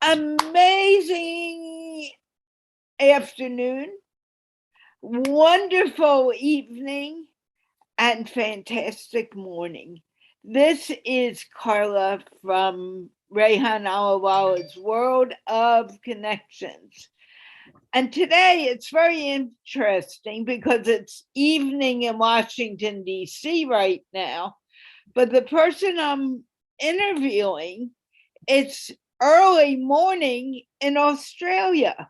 Amazing afternoon, wonderful evening, and fantastic morning. This is Carla from Rehan Allahwala's World of Connections. And today it's very interesting because it's evening in Washington, D.C. right now. But the person I'm interviewing, it's early morning in Australia.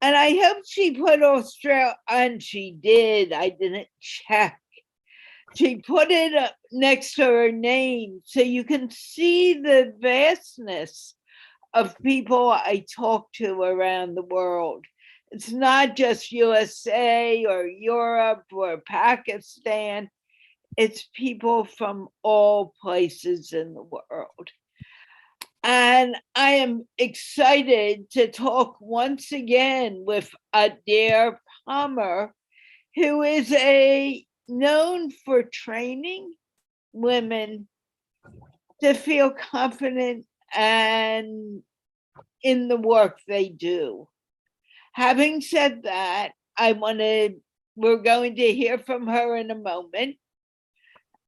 And I hope she put Australia, and she did. I didn't check. She put it up next to her name so you can see the vastness of people I talk to around the world. It's not just USA or Europe or Pakistan. It's people from all places in the world. And I am excited to talk once again with Adaire Palmer, who is known for training women to feel confident and in the work they do. Having said that, we're going to hear from her in a moment.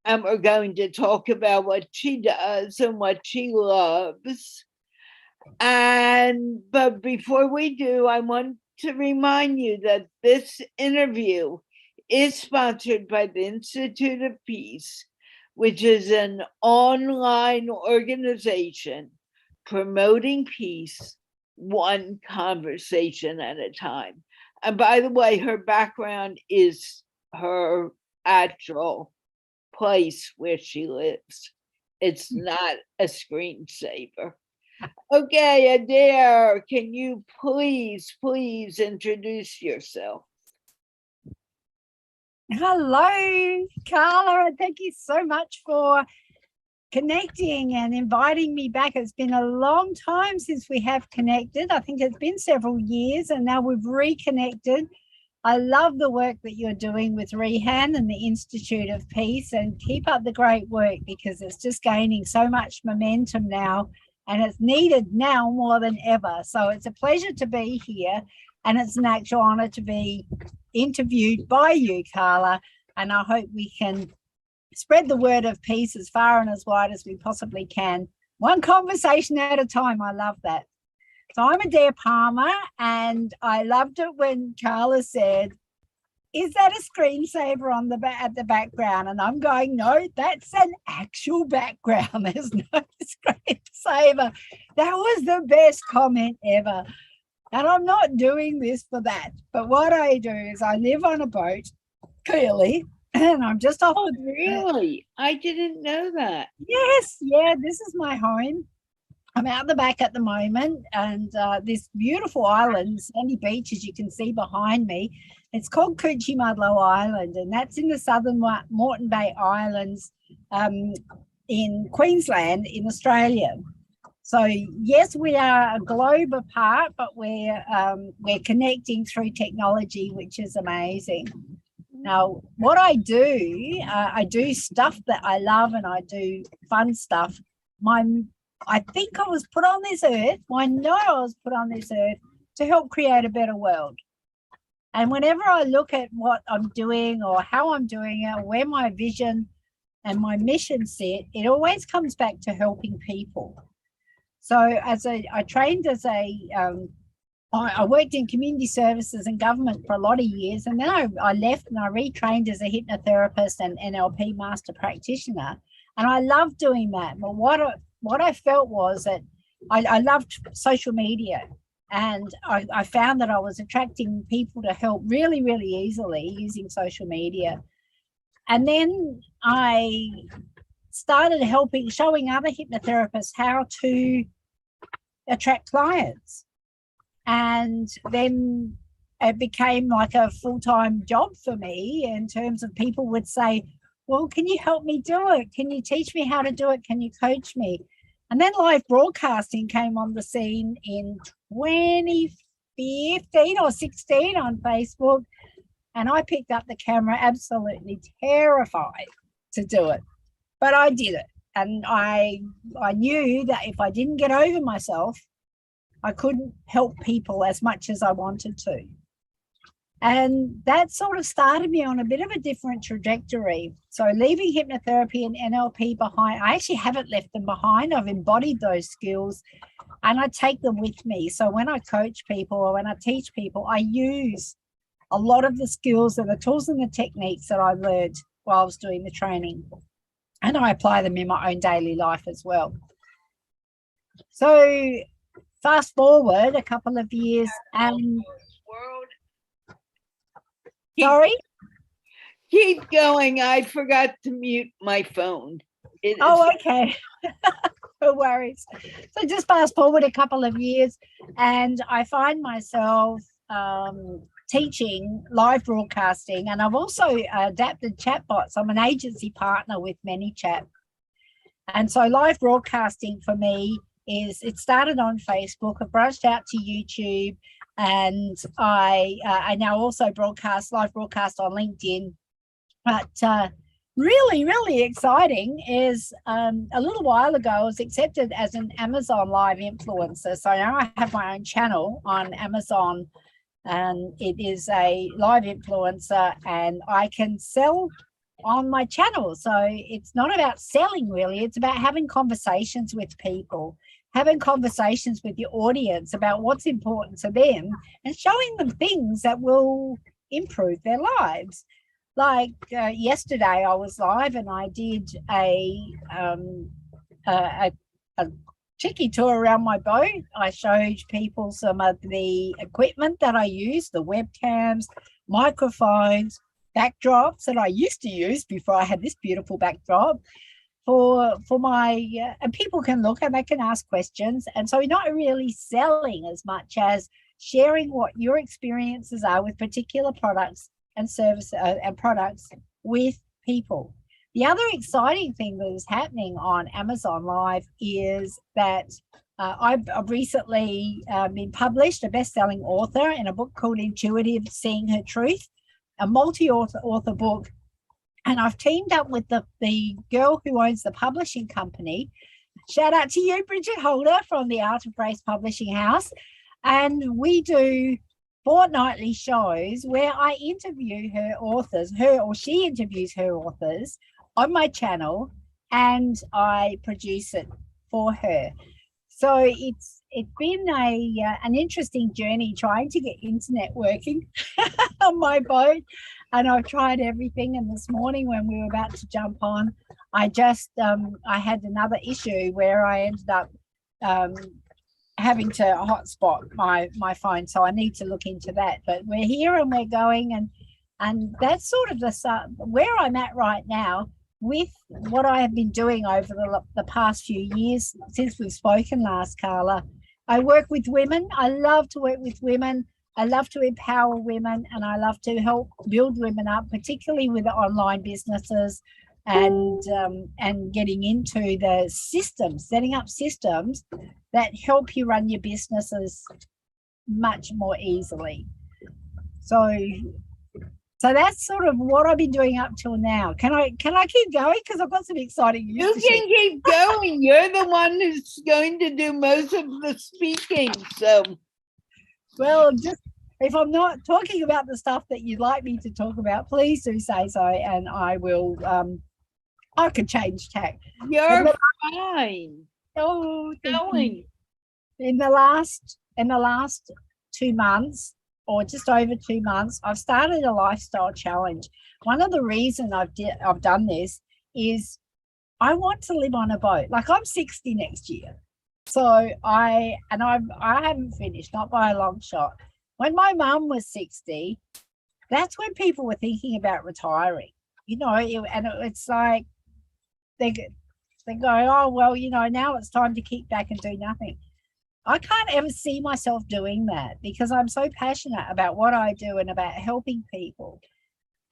And we're going to talk about what she does and what she loves. But before we do, I want to remind you that this interview is sponsored by the Institute of Peace, which is an online organization promoting peace, one conversation at a time. And by the way, her background is her actual place where she lives. It's not a screensaver. Okay, Adaire, can you please introduce yourself? Hello, Carla. Thank you so much for connecting and inviting me back. It's been a long time since we have connected. I think it's been several years, and now we've reconnected. I love the work that you're doing with Rehan and the Institute of Peace, and keep up the great work because it's just gaining so much momentum now, and it's needed now more than ever. So it's a pleasure to be here, and it's an actual honor to be interviewed by you, Carla, and I hope we can spread the word of peace as far and as wide as we possibly can. One conversation at a time. I love that. So I'm Adaire Palmer, and I loved it when Carla said, "Is that a screensaver at the background?" And I'm going, "No, that's an actual background. There's no screensaver." That was the best comment ever. And I'm not doing this for that. But what I do is I live on a boat, clearly, and I'm just off. Oh, really? I didn't know that. Yes, yeah, this is my home. I'm out the back at the moment, and this beautiful island, sandy beach, as you can see behind me, it's called Coochiemudlo Island, and that's in the southern Moreton Bay Islands in Queensland in Australia. So yes, we are a globe apart, but we're connecting through technology, which is amazing. Now, what I do stuff that I love, and I do fun stuff. I think I was put on this earth, I know I was put on this earth to help create a better world. And whenever I look at what I'm doing or how I'm doing it, or where my vision and my mission sit, it always comes back to helping people. So I trained as I worked in community services and government for a lot of years, and then I left and I retrained as a hypnotherapist and NLP master practitioner. And I loved doing that. But what I felt was that I loved social media, and I found that I was attracting people to help really, really easily using social media. And then I started showing other hypnotherapists how to attract clients. And then it became like a full-time job for me in terms of people would say, "Well, can you help me do it? Can you teach me how to do it? Can you coach me?" And then live broadcasting came on the scene in 2015 or 16 on Facebook. And I picked up the camera absolutely terrified to do it. But I did it. And I knew that if I didn't get over myself, I couldn't help people as much as I wanted to. And that sort of started me on a bit of a different trajectory. So leaving hypnotherapy and NLP behind, I actually haven't left them behind. I've embodied those skills and I take them with me. So when I coach people or when I teach people, I use a lot of the skills and the tools and the techniques that I learned while I was doing the training. And I apply them in my own daily life as well. So fast forward a couple of years and... Sorry? Keep going. I forgot to mute my phone. Okay. No worries. So just fast forward a couple of years and I find myself teaching live broadcasting, and I've also adapted chatbots. I'm an agency partner with ManyChat. And so live broadcasting for me is, it started on Facebook, I've branched out to YouTube, and I now also live broadcast on LinkedIn. But really exciting is a little while ago I was accepted as an Amazon live influencer. So now I have my own channel on Amazon, and it is a live influencer, and I can sell on my channel. So it's not about selling really, it's about having conversations with people, having conversations with your audience about what's important to them and showing them things that will improve their lives. Like yesterday I was live and I did a cheeky tour around my boat. I showed people some of the equipment that I use, the webcams, microphones, backdrops that I used to use before I had this beautiful backdrop for my, and people can look and they can ask questions. And so we're not really selling as much as sharing what your experiences are with particular products and services and products with people. The other exciting thing that is happening on Amazon Live is that I've recently been published, a best-selling author in a book called Intuitive Seeing Her Truth, a multi-author book. And I've teamed up with the girl who owns the publishing company. Shout out to you, Bridget Holder from the Art of Grace Publishing House. And we do fortnightly shows where I interview her authors, she interviews her authors on my channel, and I produce it for her. So it's been an interesting journey trying to get internet working on my boat, and I've tried everything. And this morning when we were about to jump on, I had another issue where I ended up having to hotspot my phone, so I need to look into that. But we're here and we're going, and that's sort of where I'm at right now with what I have been doing over the past few years since we've spoken last, Carla. I work with women. I love to work with women. I love to empower women, and I love to help build women up, particularly with the online businesses and getting into the systems, setting up systems that help you run your businesses much more easily. So that's sort of what I've been doing up till now. Can I keep going? Because I've got some exciting news. You can keep going. You're the one who's going to do most of the speaking. So, well, just if I'm not talking about the stuff that you'd like me to talk about, please do say so, and I will. I could change tack. You're fine. Oh, going. In the last 2 months, or just over 2 months, I've started a lifestyle challenge. One of the reasons I've done this is I want to live on a boat. Like, I'm 60 next year, so I haven't finished, not by a long shot. When my mum was 60, that's when people were thinking about retiring, and it's like they go, oh well, now it's time to kick back and do nothing. I can't ever see myself doing that because I'm so passionate about what I do and about helping people.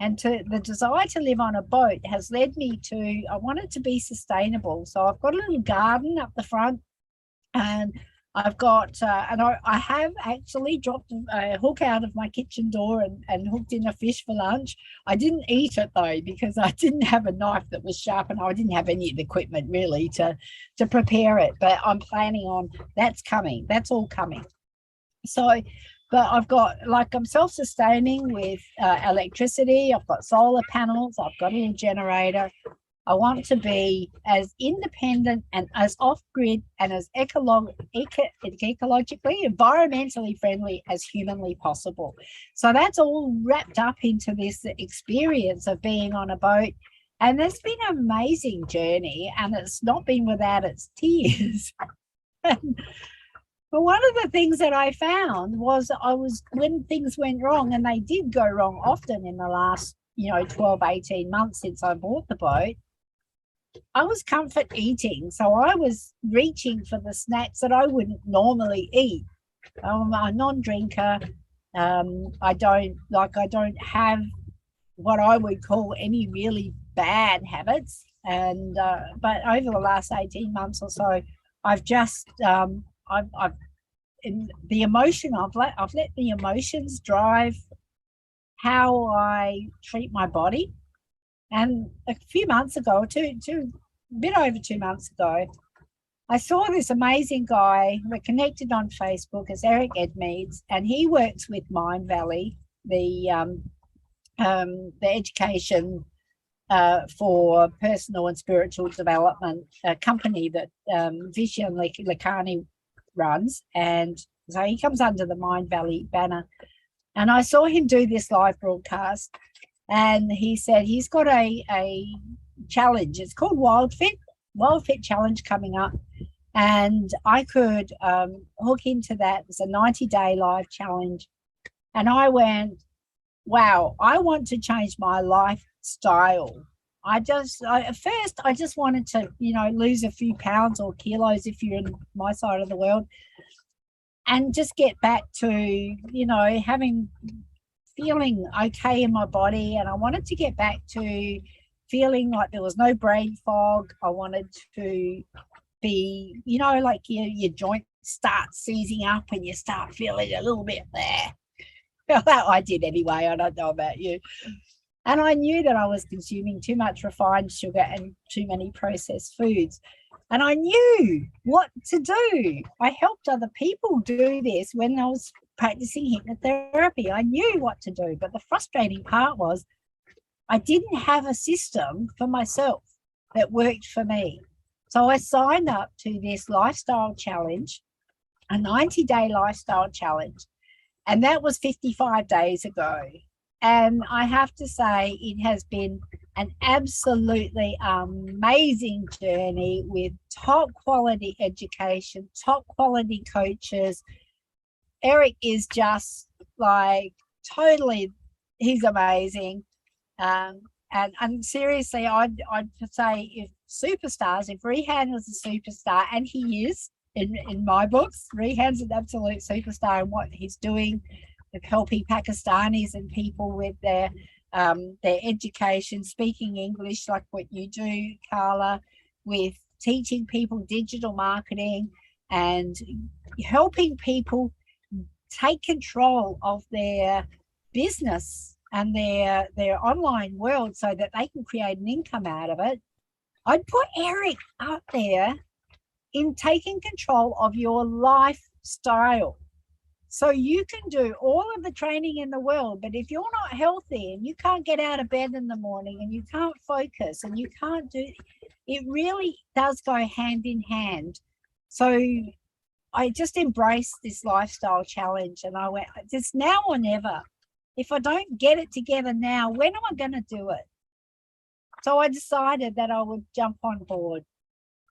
And the desire to live on a boat has led me to, I want it to be sustainable. So I've got a little garden up the front, and I've got, and I have actually dropped a hook out of my kitchen door and hooked in a fish for lunch. I didn't eat it though, because I didn't have a knife that was sharp, and I didn't have any of the equipment really to prepare it. But I'm planning on that's coming. That's all coming. So, but I've got, like, I'm self-sustaining with electricity. I've got solar panels. I've got a little generator. I want to be as independent and as off-grid and as ecologically, environmentally friendly as humanly possible. So that's all wrapped up into this experience of being on a boat. And it's been an amazing journey, and it's not been without its tears. But one of the things that I found was when things went wrong, and they did go wrong often in the last, 12, 18 months since I bought the boat, I was comfort eating. So I was reaching for the snacks that I wouldn't normally eat. I'm a non-drinker. I don't have what I would call any really bad habits. And but over the last 18 months or so, I've just I've in the emotion I've let the emotions drive how I treat my body. And a few months ago, a bit over 2 months ago, I saw this amazing guy. We're connected on Facebook as Eric Edmeades, and he works with Mind Valley, the education for personal and spiritual development company that Vishen Lakani runs. And so he comes under the Mind Valley banner. And I saw him do this live broadcast, and he said he's got a challenge. It's called Wild Fit Challenge coming up. And I could hook into that. It's a 90-day live challenge. And I went, wow, I want to change my lifestyle. At first I just wanted to, lose a few pounds or kilos if you're in my side of the world, and just get back to, feeling okay in my body. And I wanted to get back to feeling like there was no brain fog. I wanted to be, like your joints start seizing up and you start feeling a little bit there. Well, that I did anyway. I don't know about you. And I knew that I was consuming too much refined sugar and too many processed foods. And I knew what to do. I helped other people do this when I was practicing hypnotherapy. I knew what to do. But the frustrating part was I didn't have a system for myself that worked for me. So I signed up to this lifestyle challenge, a 90-day lifestyle challenge. And that was 55 days ago. And I have to say, it has been an absolutely amazing journey with top quality education, top quality coaches. Eric is just like totally, he's amazing. And seriously, I'd say if Rehan was a superstar, and he is in my books, Rehan's an absolute superstar in what he's doing with helping Pakistanis and people with their education, speaking English like what you do, Carla, with teaching people digital marketing and helping people take control of their business and their online world so that they can create an income out of it. I'd put Eric up there in taking control of your lifestyle. So you can do all of the training in the world, but if you're not healthy and you can't get out of bed in the morning and you can't focus and you can't do, it really does go hand in hand. So I just embraced this lifestyle challenge, and I went, it's now or never. If I don't get it together now, when am I going to do it? So I decided that I would jump on board.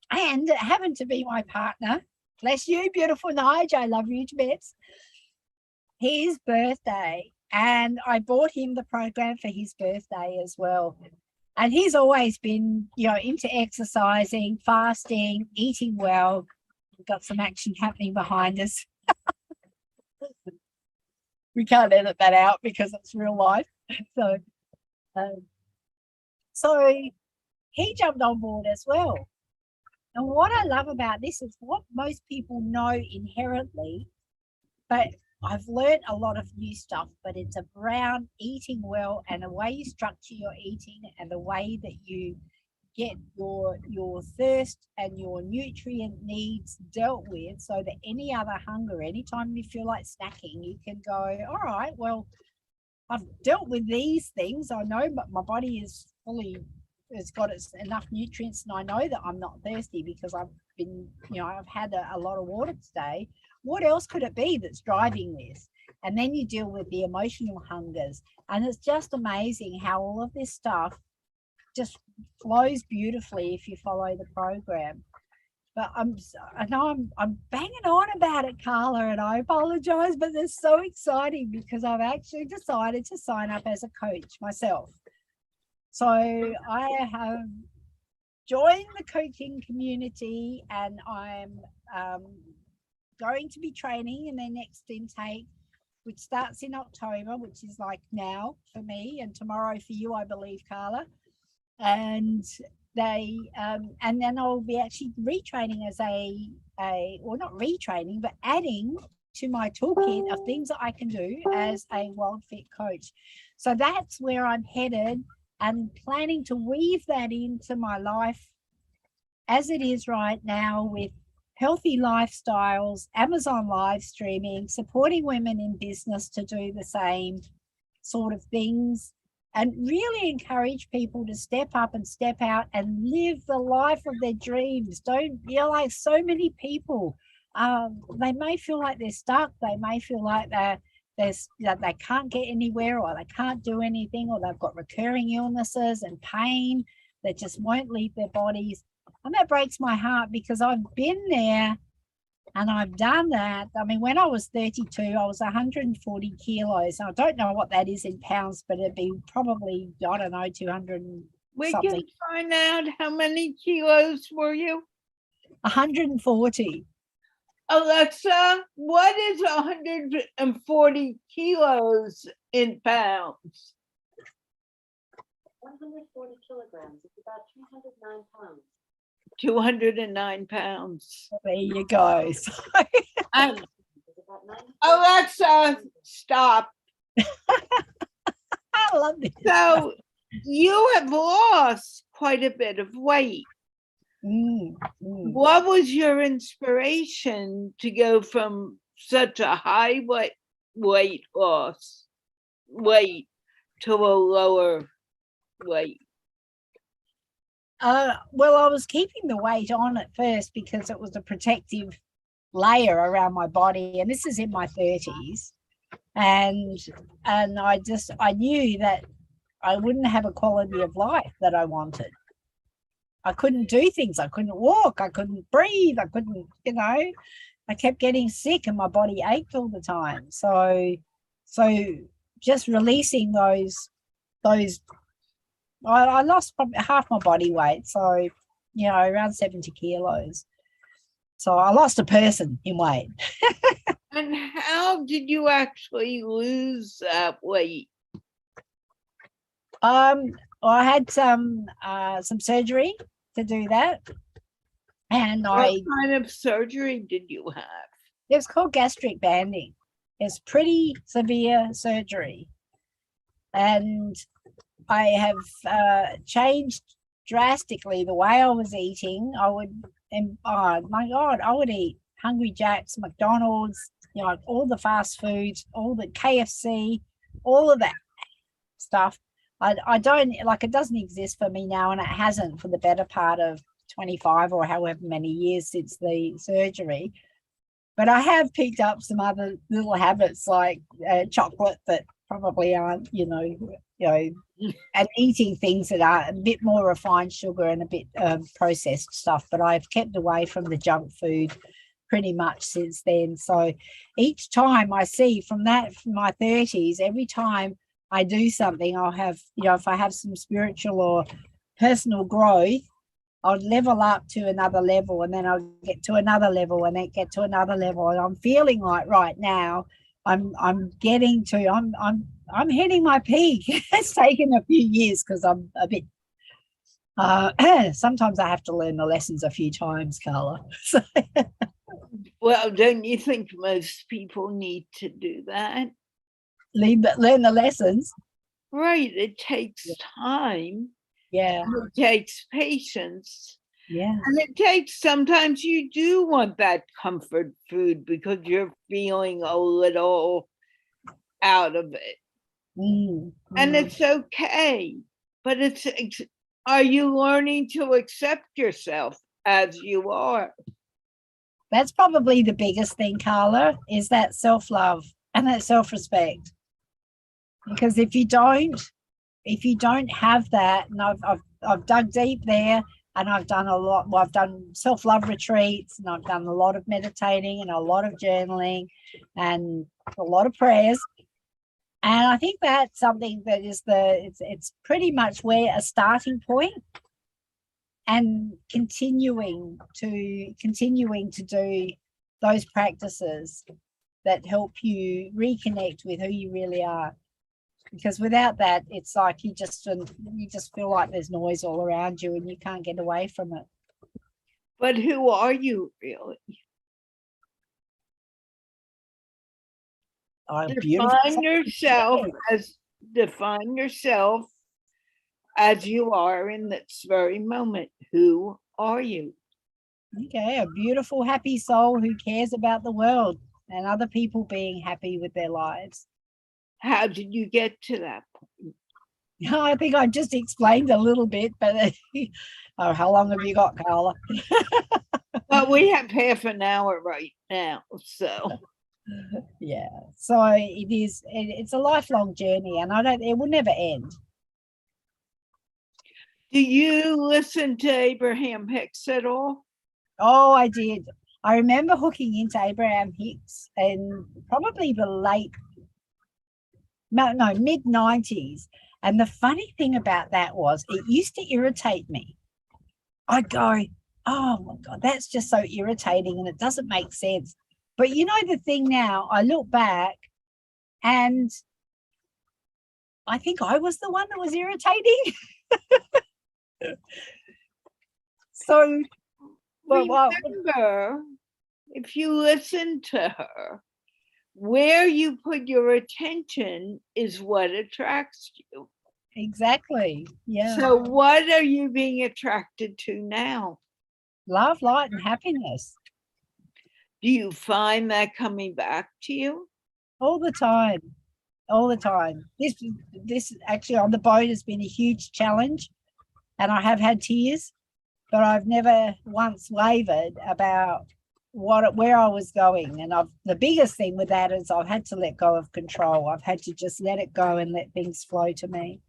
And it happened to be my partner, bless you, beautiful Nige, I love you to bits, his birthday. And I bought him the program for his birthday as well. And he's always been, into exercising, fasting, eating well. We've got some action happening behind us. We can't edit that out because it's real life. So he jumped on board as well. And what I love about this is what most people know inherently, but I've learned a lot of new stuff, but it's around eating well and the way you structure your eating and the way that you get your thirst and your nutrient needs dealt with, so that any other hunger, anytime you feel like snacking, you can go, all right, well, I've dealt with these things. I know, but my body is fully, it's got enough nutrients, and I know that I'm not thirsty because I've been, I've had a lot of water today. What else could it be that's driving this? And then you deal with the emotional hungers. And it's just amazing how all of this stuff just flows beautifully if you follow the program. But I know I'm banging on about it, Carla, and I apologize, but it's so exciting because I've actually decided to sign up as a coach myself. So I have joined the coaching community, and I'm going to be training in their next intake, which starts in October, which is like now for me and tomorrow for you, I believe, Carla. And they and then I'll be actually retraining as or not retraining, but adding to my toolkit of things that I can do as a Wild Fit coach. So that's where I'm headed, and planning to weave that into my life as it is right now, with healthy lifestyles, Amazon live streaming, supporting women in business to do the same sort of things, and really encourage people to step up and step out and live the life of their dreams. Don't, like so many people, they may feel like they're stuck. They may feel like they can't get anywhere, or they can't do anything, or they've got recurring illnesses and pain that just won't leave their bodies. And that breaks my heart because I've been there and I've done that. I mean, when I was 32, I was 140 kilos. I don't know what that is in pounds, but it'd be probably, I don't know, 200 We something. can find out how many kilos were you? 140. Alexa, what is 140 kilos in pounds? 140 kilograms. It's about 209 pounds. 209 pounds. There you go. Alexa, stop. I love this. So you have lost quite a bit of weight. What was your inspiration to go from such a high weight loss to a lower weight? Well, I was keeping the weight on at first because it was a protective layer around my body, and this is in my 30s, and I knew that I wouldn't have a quality of life that I wanted. I couldn't do things. I couldn't walk. I couldn't breathe. I couldn't, I kept getting sick and my body ached all the time. So just releasing those, I lost probably half my body weight. So, around 70 kilos. So I lost a person in weight. And how did you actually lose that weight? I had some surgery to do that, and what kind of surgery did you have? It was called gastric banding. It's pretty severe surgery, and I have changed drastically the way I was eating. I would eat Hungry Jack's, McDonald's, all the fast foods, all the KFC, all of that stuff. I don't, it doesn't exist for me now, and it hasn't for the better part of 25 or however many years since the surgery. But I have picked up some other little habits like chocolate that probably aren't, and eating things that are a bit more refined sugar and a bit processed stuff. But I've kept away from the junk food pretty much since then. So each time I see from my 30s, every time I do something, I'll have, if I have some spiritual or personal growth, I'll level up to another level, and then I'll get to another level, and then get to another level. And I'm feeling like right now I'm hitting my peak. It's taken a few years because I'm a bit Sometimes I have to learn the lessons a few times, Carla. So, Well, don't you think most people need to do that? learn the lessons. Right. It takes time. Yeah, It takes patience. yeah. And it takes, sometimes you do want that comfort food because you're feeling a little out of it. And it's okay. But are you learning to accept yourself as you are? That's probably the biggest thing, Carla, is that self-love and that self-respect. Because if you don't have that, and I've dug deep there, and I've done a lot. Well, I've done self-love retreats, and I've done a lot of meditating and a lot of journaling and a lot of prayers. And I think that's something that is it's pretty much where a starting point, and continuing to do those practices that help you reconnect with who you really are. Because without that, it's like you just feel like there's noise all around you and you can't get away from it. But who are you really? Define yourself as you are in this very moment. Who are you? Okay, a beautiful, happy soul who cares about the world and other people being happy with their lives. How did you get to that point? I think I just explained a little bit, but how long have you got, Carla? Well, we have half an hour right now, so. Yeah, so it's a lifelong journey, and it will never end. Do you listen to Abraham Hicks at all? Oh, I did. I remember hooking into Abraham Hicks in probably the mid-90s. And the funny thing about that was it used to irritate me. I'd go, oh my God, that's just so irritating and it doesn't make sense. But you know, the thing now, I look back and I think I was the one that was irritating. So, remember, if you listen to her, where you put your attention is what attracts you. Exactly. Yeah. So what are you being attracted to now? Love, light, and happiness. Do you find that coming back to you? All the time. All the time. This actually on the boat has been a huge challenge, and I have had tears, but I've never once wavered about where I was going. And the biggest thing with that is I've had to let go of control. I've had to just let it go and let things flow to me.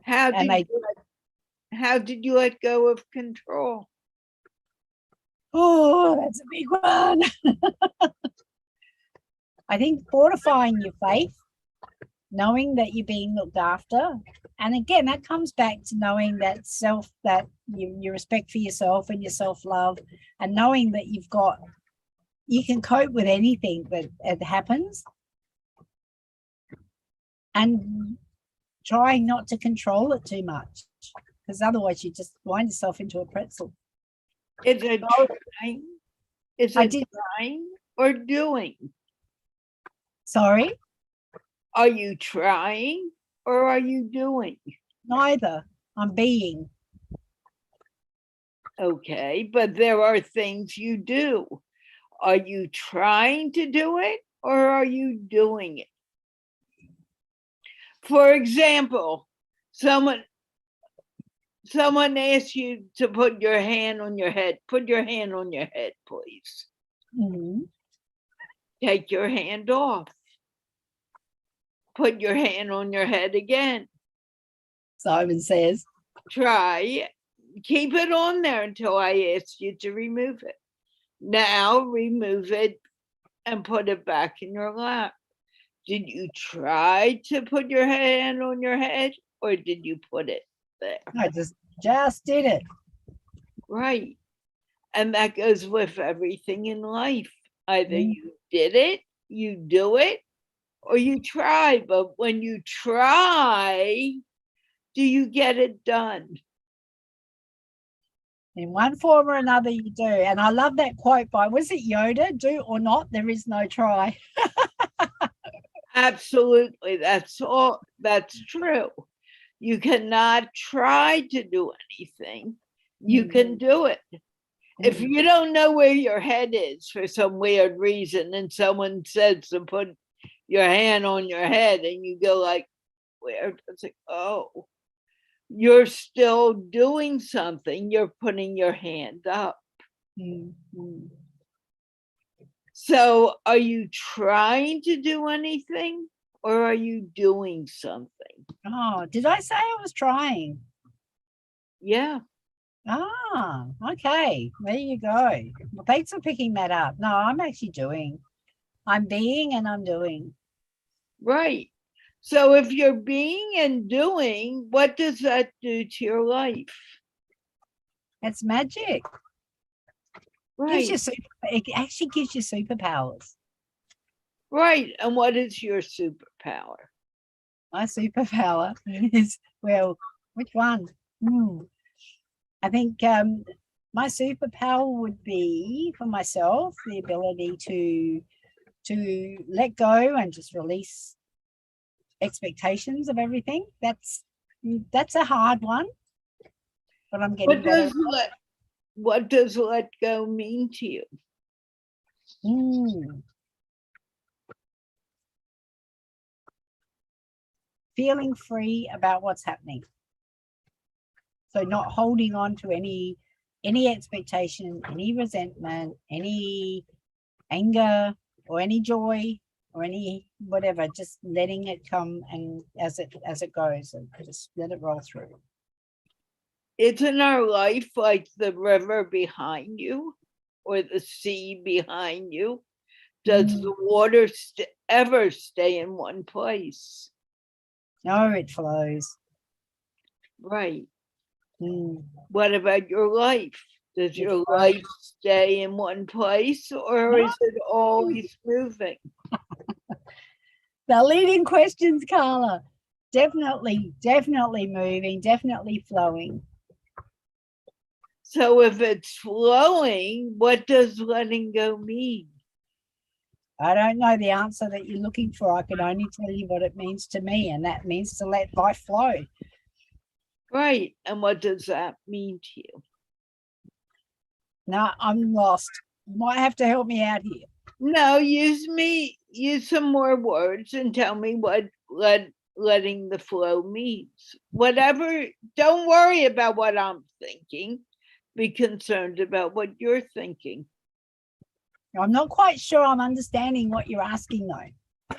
How did you let go of control? Oh, that's a big one. I think fortifying your faith, knowing that you're being looked after. And again, that comes back to knowing that your respect for yourself and your self-love, and knowing that you can cope with anything that happens, and trying not to control it too much, because otherwise you just wind yourself into a pretzel. Is it trying? Is it trying or doing? Sorry? Are you trying or are you doing? Neither. I'm being. Okay, but there are things you do. Are you trying to do it or are you doing it? For example, someone asks you to put your hand on your head. Put your hand on your head, please. Mm-hmm. Take your hand off. Put your hand on your head again. Simon says. Try. Keep it on there until I ask you to remove it. Now remove it and put it back in your lap. Did you try to put your hand on your head or did you put it there? I just did it. Right. And that goes with everything in life. Either you did it, you do it, or you try. But when you try, do you get it done? In one form or another, you do. And I love that quote by, was it Yoda? Do or not, there is no try. Absolutely. That's all. That's true. You cannot try to do anything. You can do it. If you don't know where your head is for some weird reason, and someone says to put your hand on your head and you go like, where does it go? You're still doing something. You're putting your hand up. Mm-hmm. So are you trying to do anything or are you doing something? Oh, did I say I was trying? Yeah. Ah, okay. There you go. Well, thanks for picking that up. No, I'm actually doing. I'm being and I'm doing. Right. So if you're being and doing, what does that do to your life? It's magic. Right. It actually gives you superpowers. Right. And what is your superpower? My superpower is, well, which one? I think my superpower would be for myself the ability to let go and just release expectations of everything. That's a hard one, but I'm getting better. What does let go mean to you? Feeling free about what's happening. So not holding on to any expectation, any resentment, any anger or any joy or any whatever, just letting it come and as it goes, and just let it roll through. Isn't our life like the river behind you or the sea behind you? Does the water ever stay in one place? No, it flows. Right. What about your life? Does your life stay in one place or is it always moving? The leading questions, Carla. Definitely moving, definitely flowing. So if it's flowing, what does letting go mean? I don't know the answer that you're looking for. I can only tell you what it means to me, and that means to let life flow. Right. And what does that mean to you? No, I'm lost. You might have to help me out here. No, use some more words and tell me what letting the flow means. Whatever, don't worry about what I'm thinking. Be concerned about what you're thinking. I'm not quite sure I'm understanding what you're asking, though.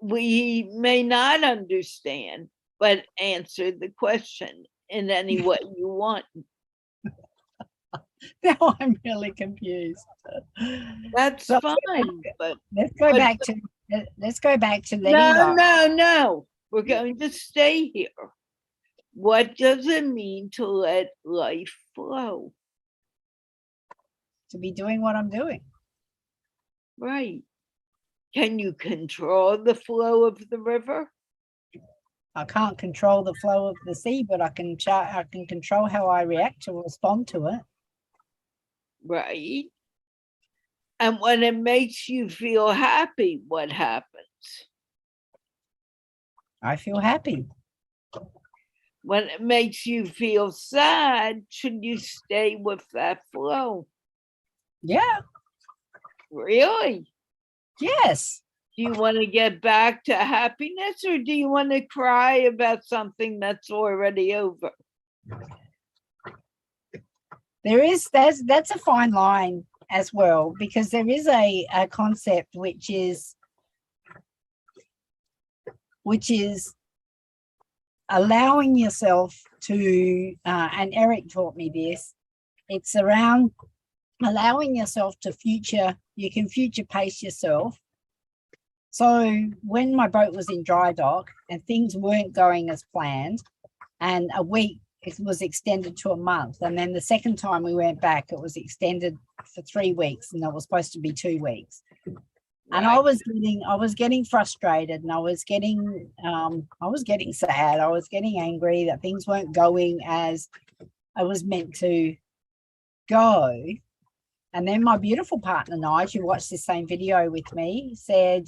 We may not understand, but answer the question in any way you want. Now I'm really confused. That's fine. But let's go back to letting go. No. We're going to stay here. What does it mean to let life flow? To be doing what I'm doing. Right. Can you control the flow of the river? I can't control the flow of the sea, but I can control how I react to respond to it. Right. And when it makes you feel happy, what happens? I feel happy. When it makes you feel sad, should you stay with that flow? Yeah. Really? Yes. Do you want to get back to happiness or do you want to cry about something that's already over? That's a fine line as well, because there is a concept which is allowing yourself to, and Eric taught me this, it's around allowing yourself to you can future pace yourself. So when my boat was in dry dock and things weren't going as planned, and a week it was extended to a month, and then the second time we went back, it was extended for 3 weeks, and it was supposed to be 2 weeks. And I was getting frustrated, and I was getting sad. I was getting angry that things weren't going as I was meant to go. And then my beautiful partner, Nige, who watched this same video with me, said,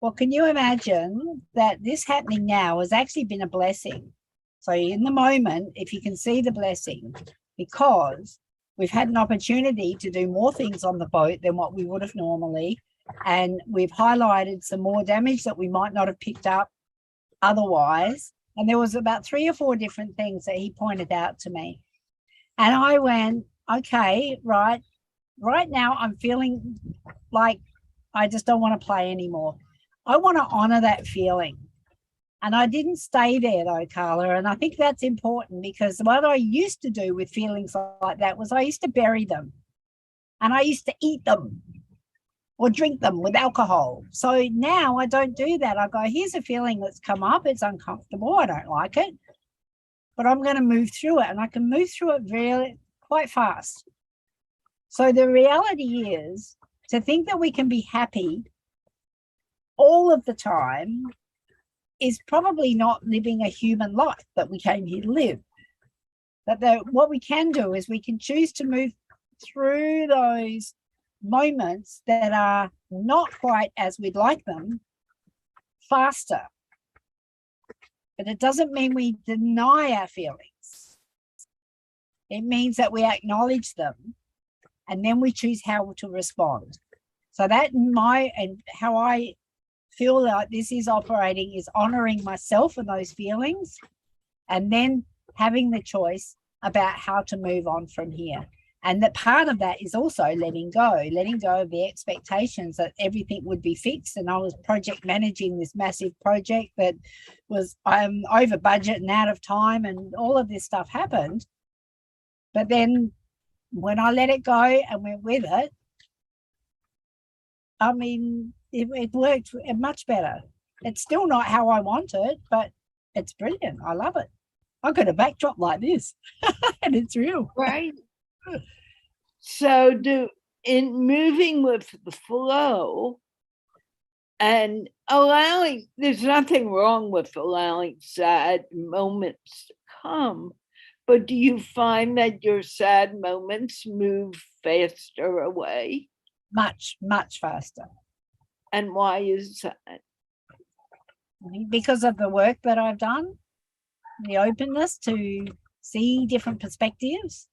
well, can you imagine that this happening now has actually been a blessing? So in the moment, if you can see the blessing, because we've had an opportunity to do more things on the boat than what we would have normally, and we've highlighted some more damage that we might not have picked up otherwise. And there was about 3 or 4 different things that he pointed out to me. And I went, okay, right now I'm feeling like I just don't want to play anymore. I want to honor that feeling. And I didn't stay there though, Carla. And I think that's important, because what I used to do with feelings like that was I used to bury them and I used to eat them or drink them with alcohol. So now I don't do that. I go, here's a feeling that's come up. It's uncomfortable. I don't like it, but I'm going to move through it, and I can move through it really quite fast. So the reality is to think that we can be happy all of the time is probably not living a human life that we came here to live. But what we can do is we can choose to move through those moments that are not quite as we'd like them faster. But it doesn't mean we deny our feelings. It means that we acknowledge them, and then we choose how to respond. So that how I feel like this is operating is honoring myself and those feelings, and then having the choice about how to move on from here. And that part of that is also letting go of the expectations that everything would be fixed. And I was project managing this massive project that was over budget and out of time, and all of this stuff happened. But then when I let it go and went with it, I mean, it worked much better. It's still not how I want it, but it's brilliant. I love it. I've got a backdrop like this and it's real. Right. So in moving with the flow and allowing, there's nothing wrong with allowing sad moments to come, but do you find that your sad moments move faster away? Much, much faster. And why is that? Because of the work that I've done, the openness to see different perspectives,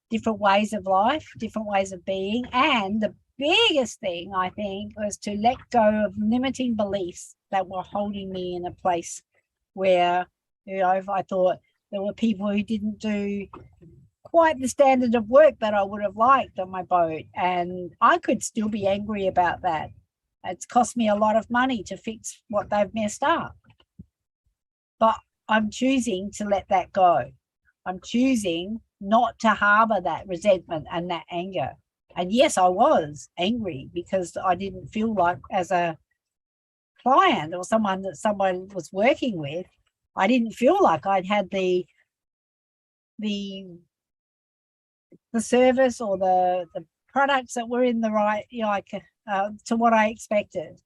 different ways of life, different ways of being. And the biggest thing, I think, was to let go of limiting beliefs that were holding me in a place where, if I thought there were people who didn't do quite the standard of work that I would have liked on my boat, and I could still be angry about that. It's cost me a lot of money to fix what they've messed up. But I'm choosing to let that go. I'm choosing not to harbor that resentment and that anger. And yes, I was angry because I didn't feel like, as a client or someone that someone was working with, I didn't feel like I'd had the service or the products that were in the right, to what I expected.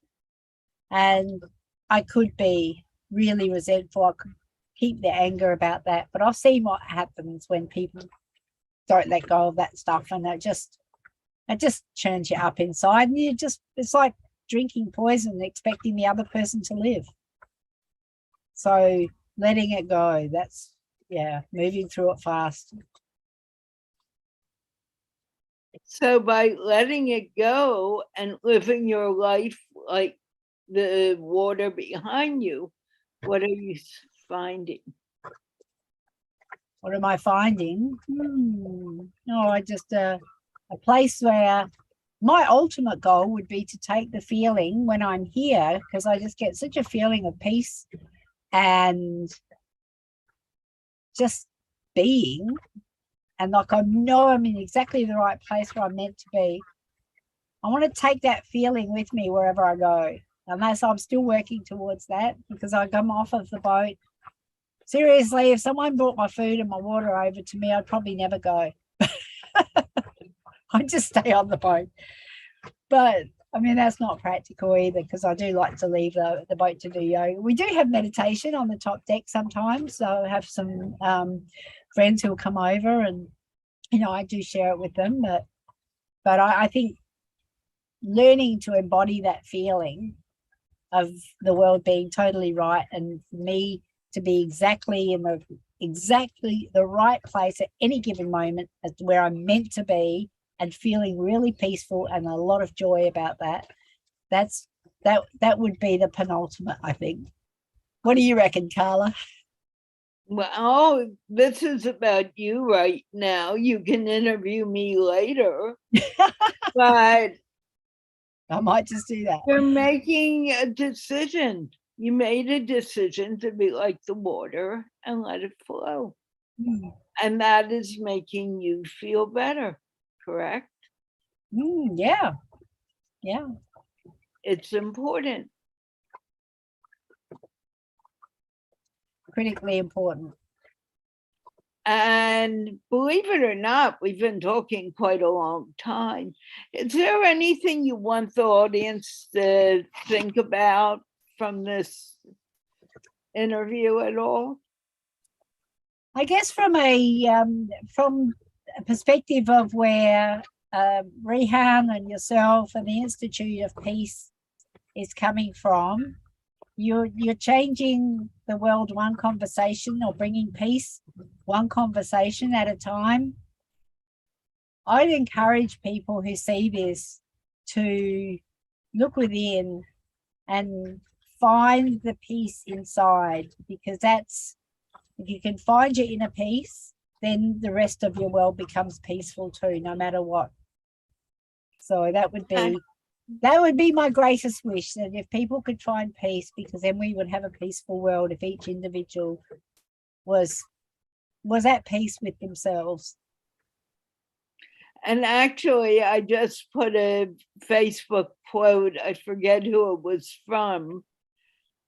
And I could be really resentful. I could keep the anger about that. But I've seen what happens when people don't let go of that stuff, and it just churns you up inside, and it's like drinking poison and expecting the other person to live. So letting it go, that's, moving through it fast. So by letting it go and living your life like the water behind you, what are you finding? What am I finding? Just a place where my ultimate goal would be to take the feeling when I'm here, because I just get such a feeling of peace and just being, and like I know I'm in exactly the right place where I'm meant to be. I want to take that feeling with me wherever I go. And I'm still working towards that, because I come off of the boat. Seriously, if someone brought my food and my water over to me, I'd probably never go. I'd just stay on the boat. But I mean, that's not practical either, because I do like to leave the boat to do yoga. We do have meditation on the top deck sometimes. So I have some friends who will come over and I do share it with them, but I think learning to embody that feeling of the world being totally right, and for me to be exactly the right place at any given moment as to where I'm meant to be, and feeling really peaceful and a lot of joy about that. That would be the penultimate, I think. What do you reckon, Carla? Well, this is about you right now. You can interview me later, but I might just do that. you're making a decision. You made a decision to be like the water and let it flow. And that is making you feel better, correct? Yeah. It's important. Critically important. And believe it or not, we've been talking quite a long time. Is there anything you want the audience to think about from this interview at all? I guess from a perspective of where Rehan and yourself and the Institute of Peace is coming from, you're changing the world one conversation, or bringing peace one conversation at a time. I'd encourage people who see this to look within and find the peace inside, because if you can find your inner peace, then the rest of your world becomes peaceful too, no matter what. So that would be my greatest wish, that if people could find peace, because then we would have a peaceful world if each individual was at peace with themselves. And actually, I just put a Facebook quote. I forget who it was from,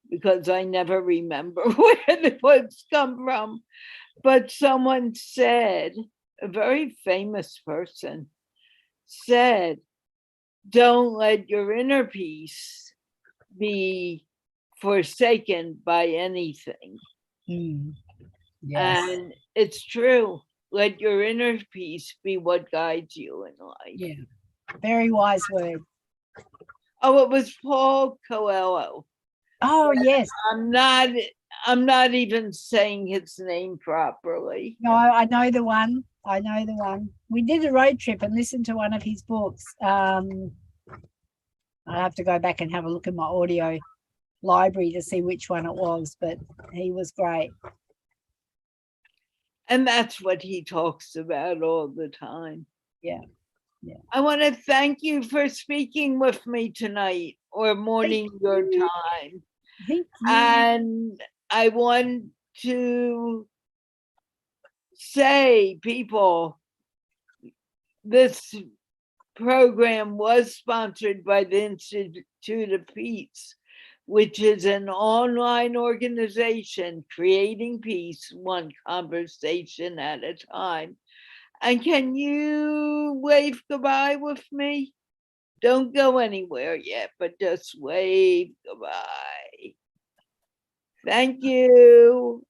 because I never remember where the quotes come from. But someone said, a very famous person said, don't let your inner peace be forsaken by anything. Yes. And it's true. Let your inner peace be what guides you in life. Yeah. Very wise word. Oh, it was Paul Coelho. Oh, yes. I'm not even saying his name properly. No, I know the one. We did a road trip and listened to one of his books. I have to go back and have a look in my audio library to see which one it was, but he was great. And that's what he talks about all the time. Yeah. I want to thank you for speaking with me tonight, or morning your time. Thank you. And I want to say, people, this program was sponsored by the Institute of Peace, which is an online organization creating peace one conversation at a time. And can you wave goodbye with me? Don't go anywhere yet, but just wave goodbye. Thank you.